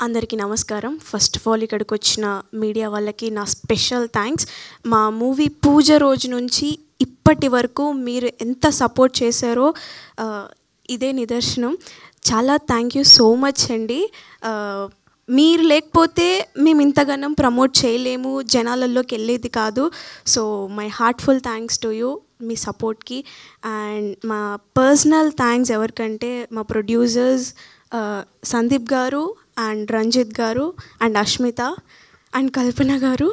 అందరికీ నమస్కారం. First of all ఇక్కడికి వచ్చిన మీడియా వాళ్ళకి నా స్పెషల్ థ్యాంక్స్. మా మూవీ పూజ రోజు నుంచి ఇప్పటి వరకు మీరు ఎంత సపోర్ట్ చేశారో ఇదే నిదర్శనం. చాలా థ్యాంక్ యూ సో మచ్ అండి. మీరు లేకపోతే మేము ఇంతగానం ప్రమోట్ చేయలేము, జనాలలోకి వెళ్ళేది కాదు. So my heartful thanks to you మీ సపోర్ట్కి. అండ్ మా పర్సనల్ థ్యాంక్స్ ఎవరికంటే మా ప్రొడ్యూసర్స్ సందీప్ గారు అండ్ రంజిత్ గారు అండ్ అష్మిత అండ్ కల్పన గారు.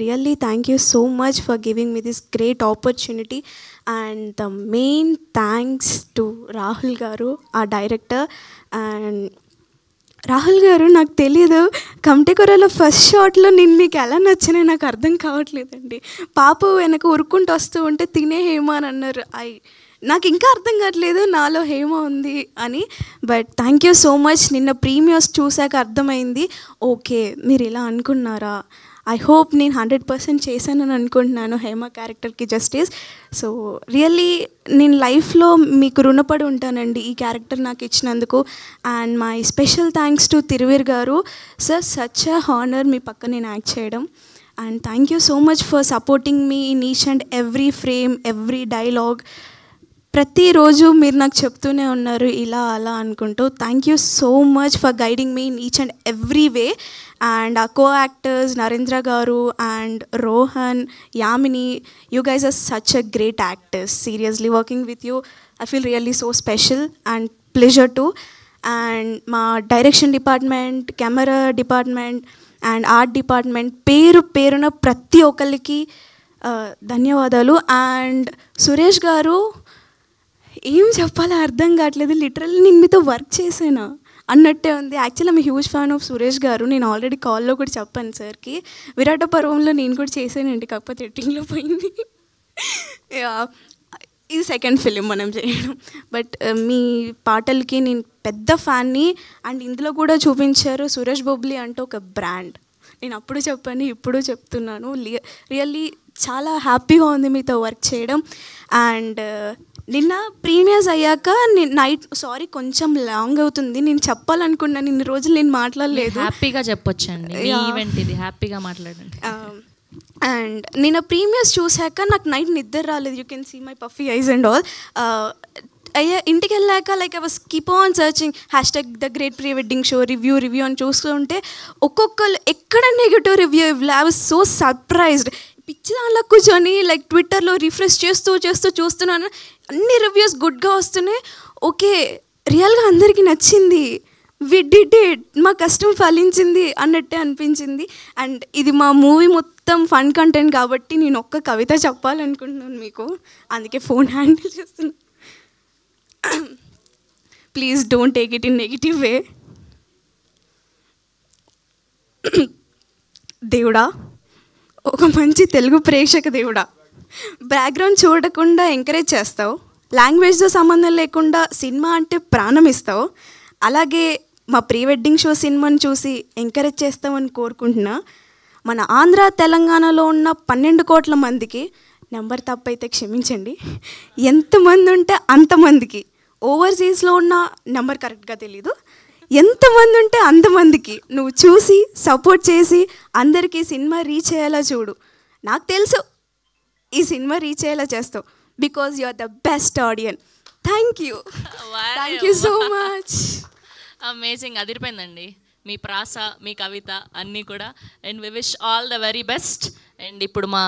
Really thank you so much for giving me this great opportunity. And the main thanks to Rahul గారు, ఆ డైరెక్టర్. అండ్ రాహుల్ గారు, నాకు తెలియదు కమటేకొరలో ఫస్ట్ షాట్లో నేను మీకు ఎలా నచ్చినాయి నాకు అర్థం కావట్లేదండి. పాప వెనక ఉరుక్కుంటూ వస్తూ ఉంటే తినే హేమ అని అన్నారు. నాకు ఇంకా అర్థం కావట్లేదు నాలో హేమ ఉంది అని. But thank you so much. నిన్న ప్రీమియర్స్ చూశాక అర్థమైంది, ఓకే మీరు ఇలా అనుకున్నారా. ఐ హోప్ నేను 100% చేశానని అనుకుంటున్నాను హేమ క్యారెక్టర్కి జస్టిస్. సో రియల్లీ నేను లైఫ్లో మీకు రుణపడి ఉంటానండి ఈ క్యారెక్టర్ నాకు ఇచ్చినందుకు. And my special thanks to Thiruveer garu. Sir, such a honour మీ పక్క నేను యాక్ట్ చేయడం. And thank you so much for supporting me in each and every frame, every dialogue. ప్రతిరోజు మీరు నాకు చెప్తూనే ఉన్నారు ఇలా అలా అనుకుంటూ. Thank you so much for guiding me in each and every way. And uh co actors Narendra garu and Rohan, Yamini, you guys are such a great actors. Seriously working with you I feel really so special and pleasure to. And మా direction department, camera department and art department పేరు పేరున ప్రతి ఒక్కరికి ధన్యవాదాలు. And Suresh గారు, ఏం చెప్పాలో అర్థం కావట్లేదు. లిటరల్లీ నేను మీతో వర్క్ చేసానా అన్నట్టే ఉంది. Actually I'm huge fan of Suresh గారు. నేను ఆల్రెడీ కాల్లో కూడా చెప్పాను సార్కి. విరాట పర్వంలో నేను కూడా చేశానండి, కాకపోతే ఎడిటింగ్లో పోయింది. ఇది సెకండ్ ఫిలిం మనం చేయడం. బట్ మీ పాటలకి నేను పెద్ద ఫ్యాన్ని. అండ్ ఇందులో కూడా చూపించారు సురేష్ బొబ్లీ అంటే ఒక బ్రాండ్. నేను అప్పుడు చెప్పాను, ఇప్పుడు చెప్తున్నాను. రియల్లీ చాలా హ్యాపీగా ఉంది మీతో వర్క్ చేయడం. అండ్ నిన్న ప్రీమియర్స్ అయ్యాక నైట్, సారీ కొంచెం లాంగ్ అవుతుంది, నేను చెప్పాలనుకున్నాను ఇన్ని రోజులు నేను మాట్లాడలేదు. హ్యాపీగా చెప్పొచ్చండి, ఈవెంట్ ఇది, హ్యాపీగా మాట్లాడండి. అండ్ నిన్న ప్రీమియర్స్ చూశాక నాకు నైట్ నిద్ర రాలేదు. You can see my puffy eyes and all. ఇంటికి వెళ్ళాక like I was keep on searching hashtag the great pre wedding show review అని చూస్తుంటే ఒక్కొక్కరు ఎక్కడ నెగిటివ్ రివ్యూ ఇవ్వలే. I was so surprised. పిచ్చి దానిలో కూర్చొని లైక్ ట్విట్టర్లో రిఫ్రెష్ చేస్తూ చూస్తున్నాను, అన్ని రివ్యూస్ గుడ్గా వస్తున్నాయి. ఓకే, రియల్గా అందరికీ నచ్చింది, వి డిడ్ ఇట్, మా కష్టం ఫలించింది అన్నట్టే అనిపించింది. అండ్ ఇది మా మూవీ మొత్తం ఫన్ కంటెంట్ కాబట్టి నేను ఒక్క కవిత చెప్పాలనుకుంటున్నాను మీకు, అందుకే ఫోన్ హ్యాండిల్ చేస్తున్నాను. Please don't take it in negative వే. దేవుడా, ఒక మంచి తెలుగు ప్రేక్షక దేవుడా, బ్యాక్గ్రౌండ్ చూడకుండా ఎంకరేజ్ చేస్తావు, లాంగ్వేజ్తో సంబంధం లేకుండా సినిమా అంటే ప్రాణం ఇస్తావు, అలాగే మా ప్రీ వెడ్డింగ్ షో సినిమాని చూసి ఎంకరేజ్ చేస్తామని కోరుకుంటున్నా. మన ఆంధ్ర తెలంగాణలో ఉన్న 12 కోట్ల మందికి, నెంబర్ తప్పైతే క్షమించండి, ఎంతమంది ఉంటే అంతమందికి, ఓవర్సీస్లో ఉన్న నెంబర్ కరెక్ట్గా తెలీదు, ఎంతమంది ఉంటే అంతమందికి నువ్వు చూసి సపోర్ట్ చేసి అందరికీ సినిమా రీచ్ అయ్యేలా చూడు. నాకు తెలుసు ఈ సినిమా రీచ్ అయ్యేలా చేస్తావు, because you are the best audience. Thank you so much. Amazing, అదిరిపోయిందండి మీ ప్రాస, మీ కవిత అన్నీ కూడా. And we wish all the very best. And ఇప్పుడు మా